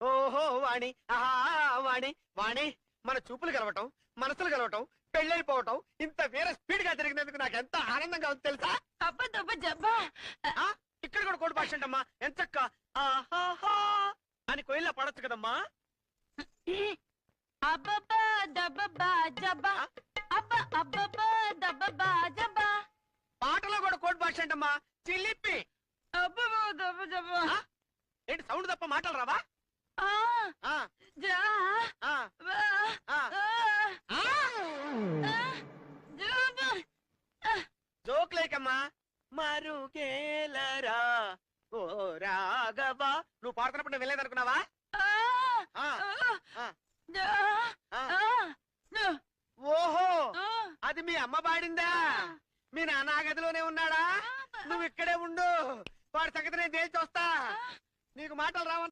ఓహో వాణి ఆహా వాణి వాణి మన చూపులు కలవటం మనసులు కలవటం పెళ్ళైపోవటం ఇంత వేరే స్పీడ్ గా జరిగినందుకు నాకు ఎంత ఆనందంగా ఉంది తెలుసా? ఇక్కడ కూడా కోడి భాష అంటమ్మా ఎంచక్క ఆహాహా అని కోయిల్లా పడొచ్చు కదమ్మా. పాటలో కూడా కోడి భాష అంటమ్మా చిల్లిప్పి. ఏంటి సౌండ్ తప్ప మాటలు రావా? జోక్లేకమ్మా మరుగేలరా ఓ రాఘవా. నువ్వు పాడుతున్నప్పుడు నేను వెళ్ళేదనుకున్నావా? ఓహో అది మీ అమ్మ పాడిందా? మీ నాన్న గదిలోనే ఉన్నాడా? నువ్వు ఇక్కడే ఉండు, వాడి సంగతి నేను తేల్చి వస్తా. నీకు మాటలు రావు.